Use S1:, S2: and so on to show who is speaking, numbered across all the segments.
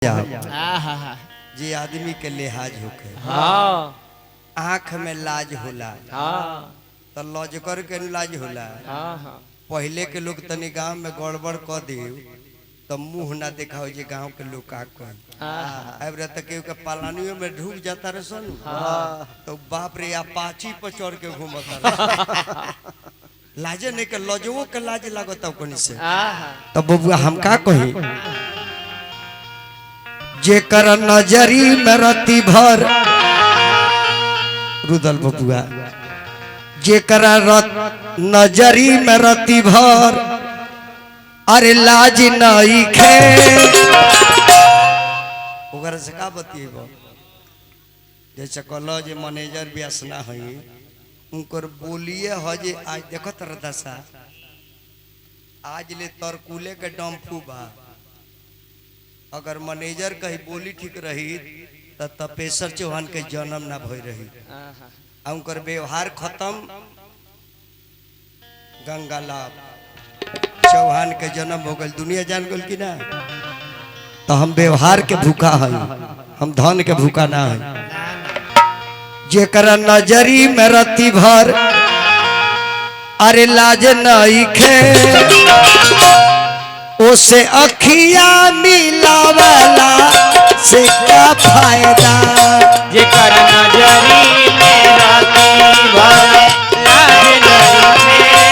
S1: जी आदमी के लिहाज होके आँख में लाज होला तो लजकर के लाज होला। पहले के लोग तनी गांव में गड़बड़ कर दी तो मुंह ना दिखाओ जे गांव के लोग का कह तक के पालानियों में ढूक जाता रहे सन तो बाप रे अपाची पर चढ़ के घूमता लाजे नहीं के लजवो के लाज लागत कोनी से। तब बबुआ हम का कही जेकर नजरी में रति भर रुदल बबुआ जेकर नजरी में रति भर अरे लाज नहीं खे ओकर से का बतिएबो जैसे कहलो जे मैनेजर व्यसना है उनकर बोलिए ह जे आज देखत रदसा आज ले तरकुले के डम्फू बा अगर मैनेजर कही बोली ठीक रही तो तपेश्वर चौहान के जन्म ना भई रही उनकर व्यवहार खत्म गंगालाल चौहान के जन्म हो गल दुनिया जान गल कि ना। तो हम व्यवहार के भूखा है हम धन के भूखा ना है। जेकर नजरी में रति भर अरे लाज नहीं खे उसे अखिया मिलावला से क्या फायदा।
S2: जेकर नजरी में रति भर लाज नहीं खे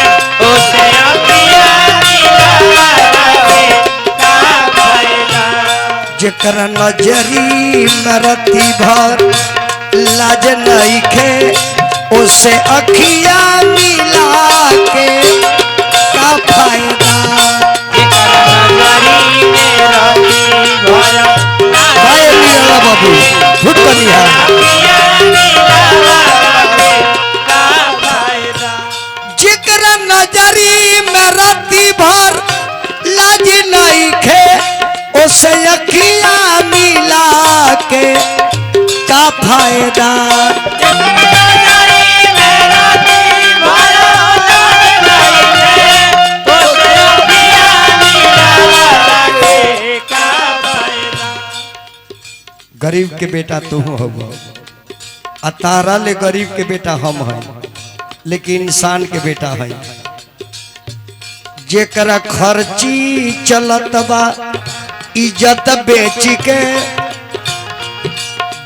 S2: उसे अखिया मिलावला से क्या फायदा।
S1: जेकर नजरी में रति भर लाज नहीं खे उसे अखिया मिला के क्या फायदा। बाबू झूठ बनिया जिक्र नजरी में रति भर लाज नहीं खे उसे अखिया मिला के का फायदा। गरीब के बेटा तू हो तारा ले गरीब के बेटा हम हैं लेकिन इंसान के बेटा है। जेकरा खर्ची चलत बा इज्जत बेच के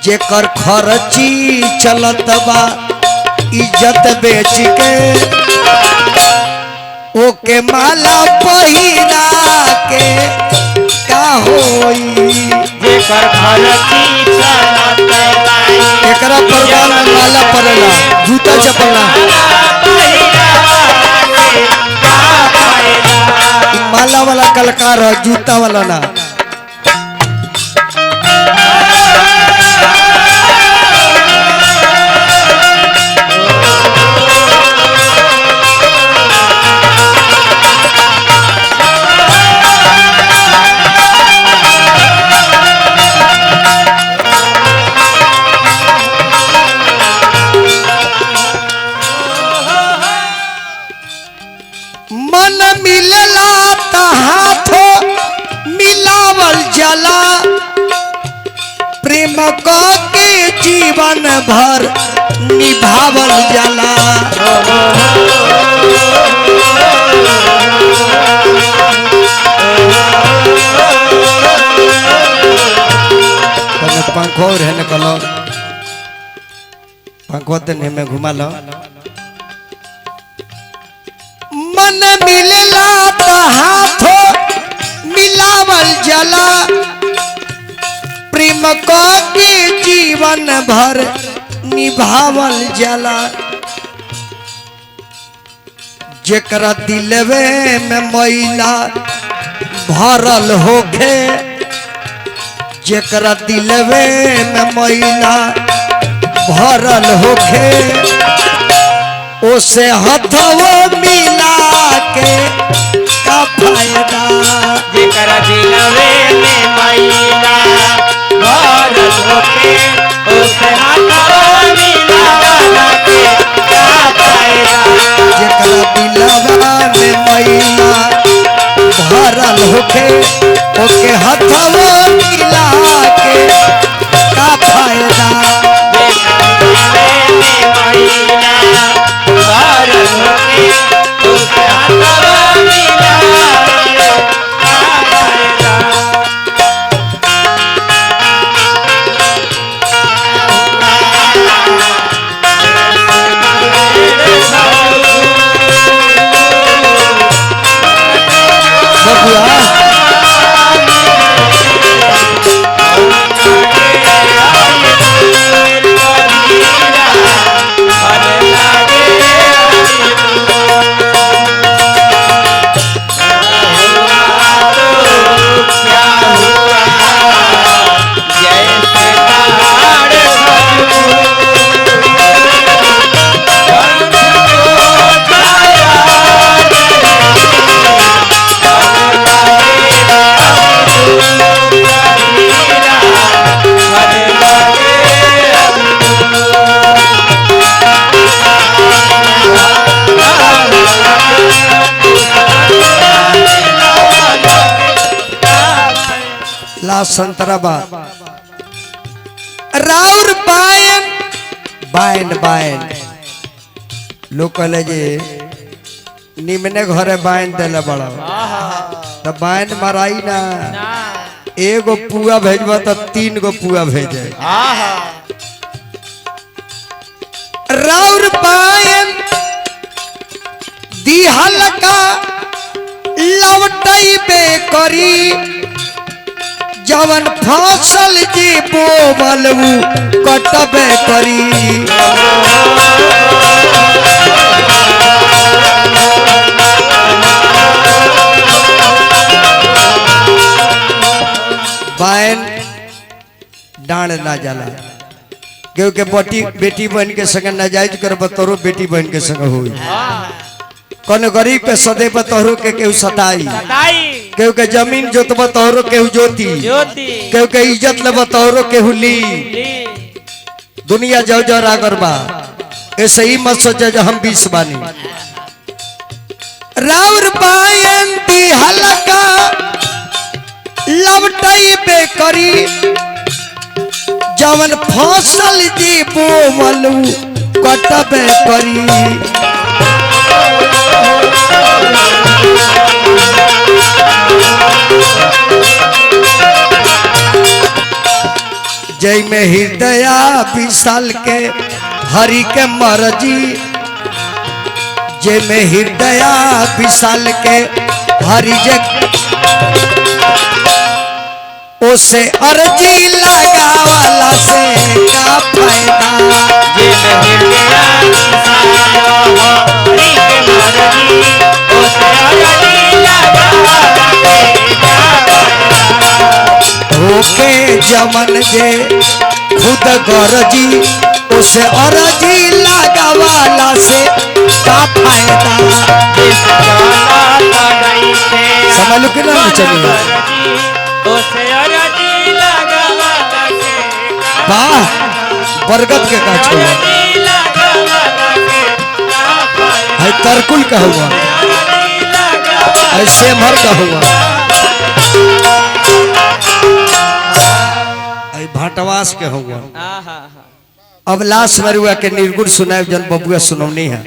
S1: जेकर खर्ची चलत बा इज्जत बेच के ओके माला पहिरा के का होई।
S2: जेकर खर्ची चलत बा
S1: एकरा परवाल में माला पड़ेला जूता चपला माला वाला कलकार है जूता वाला ना। मन मिलला त हाथो मिलावल जला प्रेम को के जीवन भर निभावल जला। पंखो रहने कलो पंखो तने में घुमा लो। मन मिलला त हाथो मिलावल जला प्रेम को के जीवन भर निभावल जला। जेकरा दिलवे में मैला भरल होखे जेकरा दिलवे में मैला भरल होखे उसे हथवो मिला के का फायदा।
S2: जेकर दिलवे में मैला भरल होखे उसे हथवो मिला के का फायदा।
S1: जेकर दिलवा में मैला भरल होखे ओके हथवो मिला लास्ट संतरा बा राउर बायन बायन बायन लोग कहले जे निमने घरे बायन देले बड़ा तो बायन मराई ना एगो पुआ भेजबा तो 3 गो पुआ भेजे राउर बायन दिहल का लवटई बे करी जवन फसल जी बोवल कटबे करी बायन डांड ना जाला क्योंकि बेटी बहन के संग नाजायज कर तोरो बेटी बहन के संग हुई कौन गरीब के सदे तोहरो के केहू सताई केहू के जमीन जोतब तोहरो केहू जोती केहू के इज्जत लेब तोहरो केहू ली दुनिया जो जो रागर बा ऐसे ही मत सोचे जो हम 20 बानी राउर बायन दी हलका लवटई बे करी जवन फसल जी बोवलू कटबे करी जय में हृदय विशाल के हरि के मरजी जय में हृदय विशाल के हरि जे उसे अर्जी लगावाला से का फायदा
S2: जय में हृदय विशाल हरि के मरजी उसे अर्जी लगावाला से का फायदा
S1: होके जमन जे खुद गरजी उसे अर्जी लगावाला से का फायदा समझ लो कि ना चलिए वाह बरगद के गाछ है तरकुल का हुआ ऐसे मर का हुआ भाटवास के हुआ अब लाश मरुआ के निर्गुण सुनाए जन बबुआ सुनौनी है।